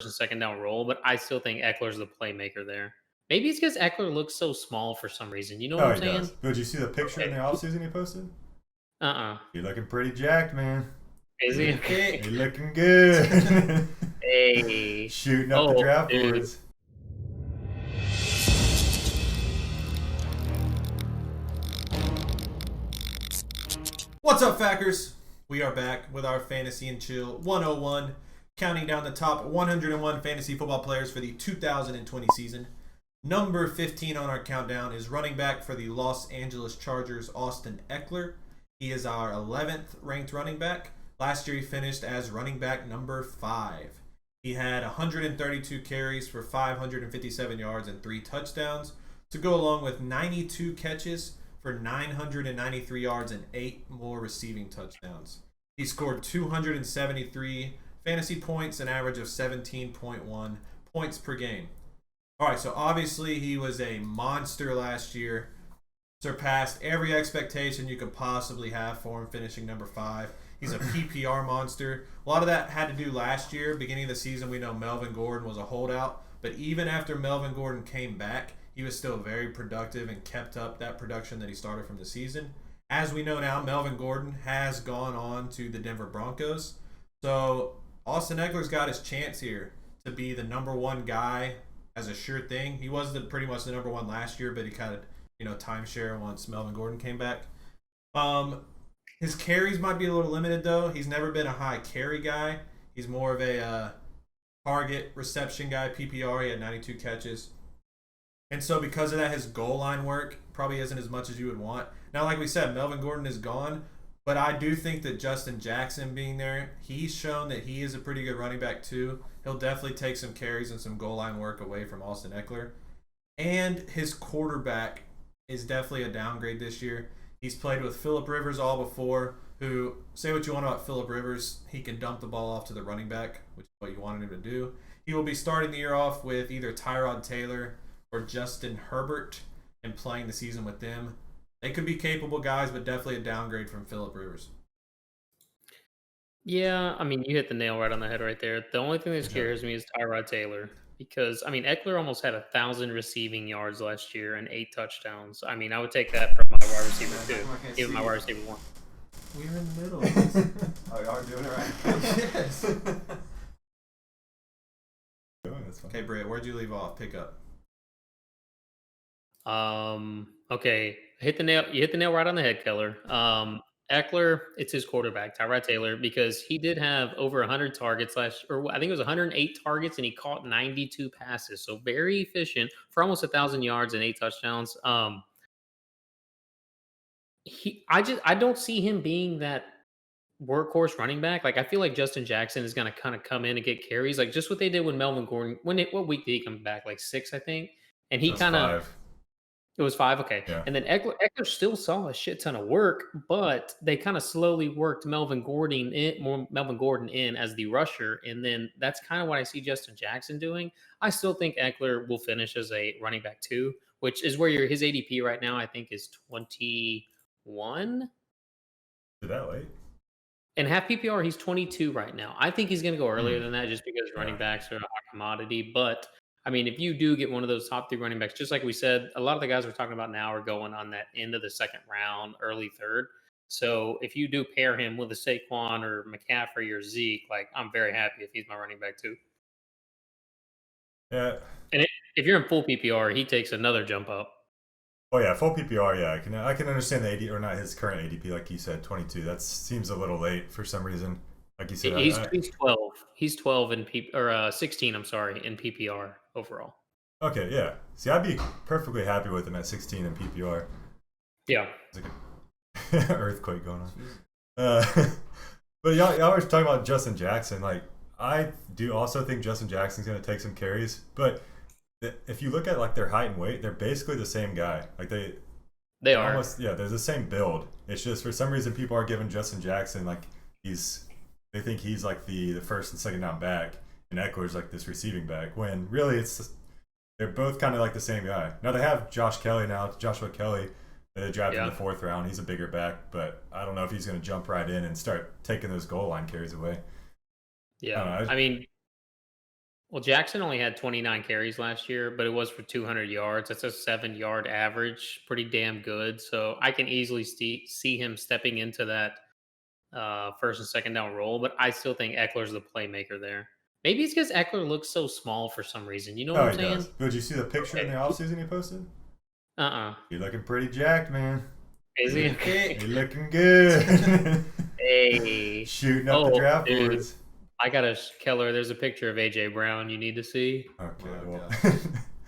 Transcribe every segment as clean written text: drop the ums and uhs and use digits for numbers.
and second down role, but I still think Eckler's the playmaker there. Maybe it's because Eckler looks so small for some reason. You know what Oh, I'm he saying? does. But did you see the picture in Okay. the offseason he posted? Uh-uh. You're looking pretty jacked, man. Is he? You're Okay. looking good. Hey. Shooting up the Oh, draft dude. boards. What's up, Fackers? We are back with our Fantasy and Chill 101, counting down the top 101 fantasy football players for the 2020 season. Number 15 on our countdown is running back for the Los Angeles Chargers, Austin Ekeler. He is our 11th ranked running back. Last year he finished as running back number 5. He had 132 carries for 557 yards and 3 touchdowns to go along with 92 catches for 993 yards and 8 more receiving touchdowns. He scored 273 fantasy points, an average of 17.1 points per game. All right, so obviously he was a monster last year. Surpassed every expectation you could possibly have for him, finishing number 5. He's a PPR monster. A lot of that had to do last year. Beginning of the season, we know Melvin Gordon was a holdout. But even after Melvin Gordon came back, he was still very productive and kept up that production that he started from the season. As we know now, Melvin Gordon has gone on to the Denver Broncos. So Austin Ekeler's got his chance here to be the number 1 guy as a sure thing. He was pretty much the number 1 last year, but he kind of timeshare once Melvin Gordon came back. His carries might be a little limited though. He's never been a high carry guy. He's more of a target reception guy. PPR, he had 92 catches. And so because of that, his goal line work probably isn't as much as you would want. Now, like we said, Melvin Gordon is gone, but I do think that Justin Jackson being there, he's shown that he is a pretty good running back too. He'll definitely take some carries and some goal line work away from Austin Ekeler. And his quarterback is definitely a downgrade this year. He's played with Phillip Rivers all before, who, say what you want about Phillip Rivers, he can dump the ball off to the running back, which is what you wanted him to do. He will be starting the year off with either Tyrod Taylor or Justin Herbert and playing the season with them. They could be capable guys, but definitely a downgrade from Phillip Rivers. Yeah, I mean, you hit the nail right on the head right there. The only thing that scares me is Tyrod Taylor because, I mean, Eckler almost had 1,000 receiving yards last year and 8 touchdowns. I mean, I would take that from my wide receiver too, even my wide receiver 1. We're in the middle. Oh, you are doing it right. Yes. That's fine. Okay, Britt, where'd you leave off? Pick up. Okay, you hit the nail right on the head, Keller. Eckler, it's his quarterback, Tyrod Taylor, because he did have over 100 targets or I think it was 108 targets, and he caught 92 passes. So very efficient for almost 1,000 yards and 8 touchdowns. I don't see him being that workhorse running back. Like I feel like Justin Jackson is going to kind of come in and get carries, like just what they did when Melvin Gordon. What week did he come back? Like 6, I think. And he That's kind of 5. it was 5, okay. Yeah. And then Eckler still saw a shit ton of work, but they kind of slowly worked Melvin Gordon in as the rusher, and then that's kind of what I see Justin Jackson doing. I still think Eckler will finish as a running back 2, which is where his ADP right now I think is 21. Is that late? And half PPR, he's 22 right now. I think he's going to go earlier than that just because running Yeah. backs are a hot commodity. But, I mean, if you do get one of those top 3 running backs, just like we said, a lot of the guys we're talking about now are going on that end of the second round, early third. So if you do pair him with a Saquon or McCaffrey or Zeke, like, I'm very happy if he's my running back too. Yeah. And if you're in full PPR, he takes another jump up. Oh yeah, full PPR. Yeah, I can understand the AD or not his current ADP, like you said, 22. That seems a little late for some reason. Like you said, He's 12. He's 12 in 16. I'm sorry, in PPR overall. Okay, yeah. See, I'd be perfectly happy with him at 16 in PPR. Yeah. It's like an earthquake going on. But y'all were talking about Justin Jackson. Like, I do also think Justin Jackson's going to take some carries, but if you look at like their height and weight, they're basically the same guy. Like they are almost, yeah, they're the same build. It's just for some reason people are giving Justin Jackson like they think he's like the first and second down back, and Eckler's like this receiving back. When really they're both kind of like the same guy. Now they have Joshua Kelly that they drafted in the 4th round. He's a bigger back, but I don't know if he's going to jump right in and start taking those goal line carries away. Yeah, I mean, Well, Jackson only had 29 carries last year, but it was for 200 yards. That's a 7-yard average, pretty damn good. So I can easily see him stepping into that first and second down role. But I still think Eckler's the playmaker there. Maybe it's because Eckler looks so small for some reason. You know what Oh, I'm he saying? does. Did you see the picture in the offseason he posted? You're looking pretty jacked, man. Is he? You're looking good. Hey. Shooting up the draft dude. boards. I got a Keller. There's a picture of AJ Brown you need to see. Okay, Oh, well.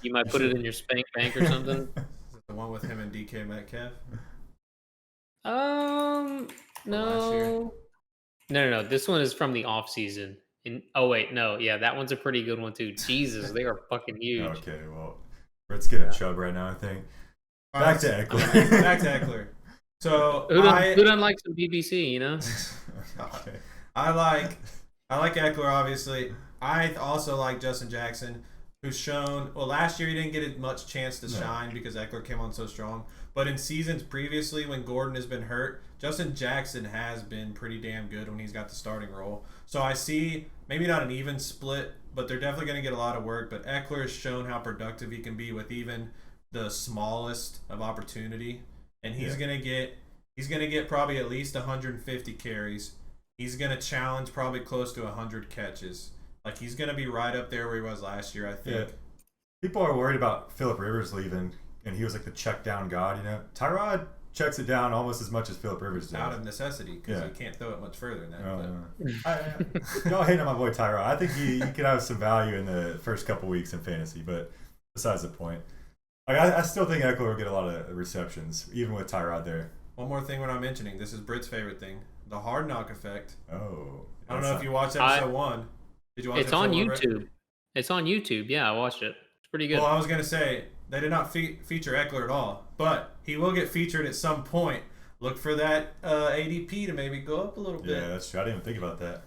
You might put it in your spank bank or something. Is it the one with him and DK Metcalf? No. No. This one is from the off season. Oh wait, no, yeah, that one's a pretty good one too. Jesus, they are fucking huge. Okay, well, Britt's getting Chubb right now, I think. Back to Eckler. Back to Eckler. So who doesn't like some BBC, you know? Okay. I like Eckler, obviously. I also like Justin Jackson, who's shown, well, last year he didn't get as much chance to shine because Eckler came on so strong. But in seasons previously, when Gordon has been hurt, Justin Jackson has been pretty damn good when he's got the starting role. So I see maybe not an even split, but they're definitely going to get a lot of work. But Eckler has shown how productive he can be with even the smallest of opportunity. And he's going to get probably at least 150 carries. He's going to challenge probably close to 100 catches. Like, he's going to be right up there where he was last year, I think. Yeah. People are worried about Phillip Rivers leaving, and he was like the check down god, you know? Tyrod checks it down almost as much as Phillip Rivers does. Out of necessity, because he can't throw it much further than that. Y'all hate on my boy Tyrod. I think he could have some value in the first couple weeks in fantasy, but besides the point. I still think Eckler will get a lot of receptions, even with Tyrod there. One more thing we're not mentioning. This is Britt's favorite thing. The Hard Knock effect. Oh. I don't know if you watched episode 1. Did you watch It's on YouTube. It's on YouTube. Yeah, I watched it. It's pretty good. Well, I was going to say, they did not feature Eckler at all, but he will get featured at some point. Look for that ADP to maybe go up a little bit. Yeah, that's true. I didn't even think about that.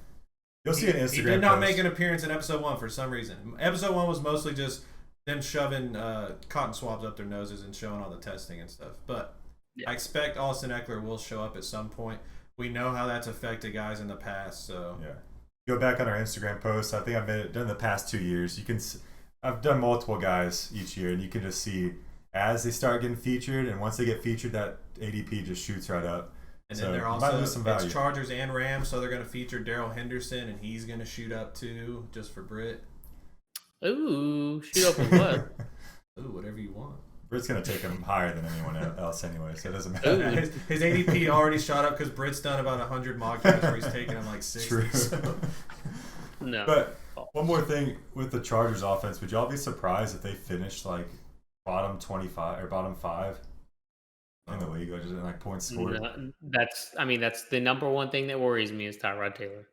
You'll see an Instagram He did not post. make an appearance in episode 1 for some reason. Episode 1 was mostly just them shoving cotton swabs up their noses and showing all the testing and stuff. But I expect Austin Ekeler will show up at some point. We know how that's affected guys in the past, so yeah. Go back on our Instagram posts. I think I've done the past 2 years. I've done multiple guys each year, and you can just see as they start getting featured, and once they get featured, that ADP just shoots right up. And then they're also it's Chargers and Rams, so they're going to feature Darrell Henderson, and he's going to shoot up too, just for Britt. Ooh, shoot up with what? Ooh, whatever you want. Britt's going to take him higher than anyone else anyway, so it doesn't matter. His ADP already shot up because Britt's done about 100 mock drafts where he's taken him like 60. True. So. No. But one more thing with the Chargers offense, would y'all be surprised if they finished like bottom 25 or bottom 5 in the league, or just in like points scored? No, that's the number one thing that worries me is Tyrod Taylor.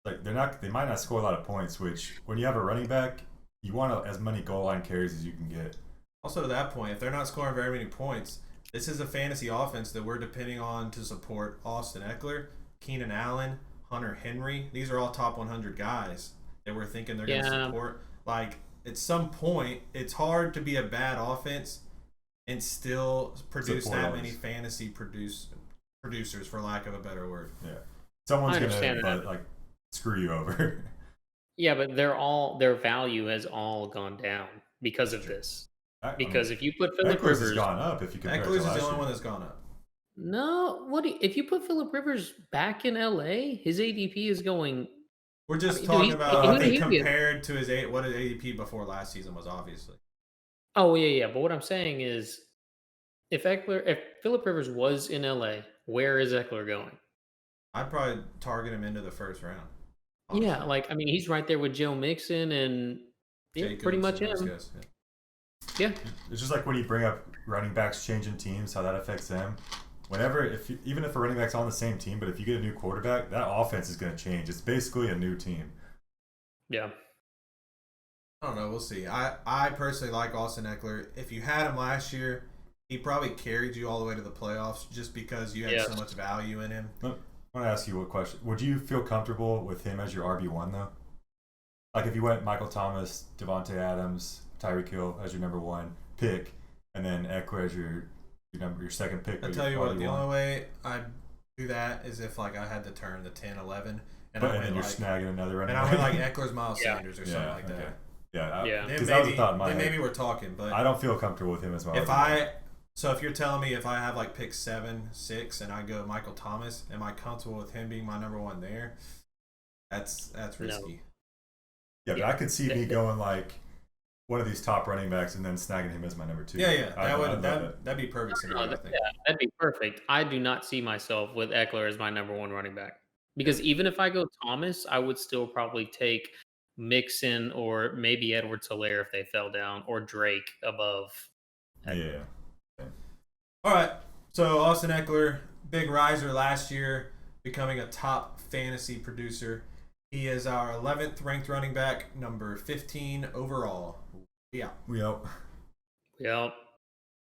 Like they might not score a lot of points, which when you have a running back, you want as many goal line carries as you can get. Also, to that point, if they're not scoring very many points, this is a fantasy offense that we're depending on to support Austin Ekeler, Keenan Allen, Hunter Henry. These are all top 100 guys that we're thinking they're going to support. Like, at some point, it's hard to be a bad offense and still produce that many fantasy producers, for lack of a better word. Yeah, someone's going to screw you over. Yeah, but their value has all gone down because of this. Because if you put Phillip Rivers, has gone up. If you compare Eckler's is the only one that's gone up. No, if you put Phillip Rivers back in LA, his ADP is going. We're just talking about compared to what his ADP before last season was, obviously. Oh yeah. But what I'm saying is, if Phillip Rivers was in LA, where is Ekeler going? I'd probably target him into the first round. Honestly. Yeah, he's right there with Joe Mixon and pretty much him. Yeah. It's just like when you bring up running backs changing teams, how that affects them. Even if a running back's on the same team, but if you get a new quarterback, that offense is going to change. It's basically a new team. Yeah. I don't know. We'll see. I personally like Austin Ekeler. If you had him last year, he probably carried you all the way to the playoffs just because you had so much value in him. I want to ask you a question. Would you feel comfortable with him as your RB1, though? Like if you went Michael Thomas, Devontae Adams, Tyreek Hill as your number 1 pick, and then Ekeler as your second pick. I'll tell you what, the only way I'd do that is if I had to turn the 10, 11, And But then you're snagging another running and back. I went like Eckler's Miles Yeah. Sanders or something like okay. that. Yeah, Then because that was a thought in my then head. maybe we're talking, but I don't feel comfortable with him as my so if you're telling me if I have like pick 7, 6, and I go Michael Thomas, am I comfortable with him being my number 1 there? That's risky. Yeah, but I could see me going like one of these top running backs and then snagging him as my number 2. Yeah, I'd love that'd be perfect scenario. I think. Yeah, that'd be perfect. I do not see myself with Eckler as my number 1 running back because even if I go Thomas, I would still probably take Mixon or maybe Edwards-Helaire if they fell down, or Drake above. Yeah. All right. So Austin Ekeler, big riser last year, becoming a top fantasy producer. He is our 11th ranked running back, number 15 overall. Yeah. We out. Yep.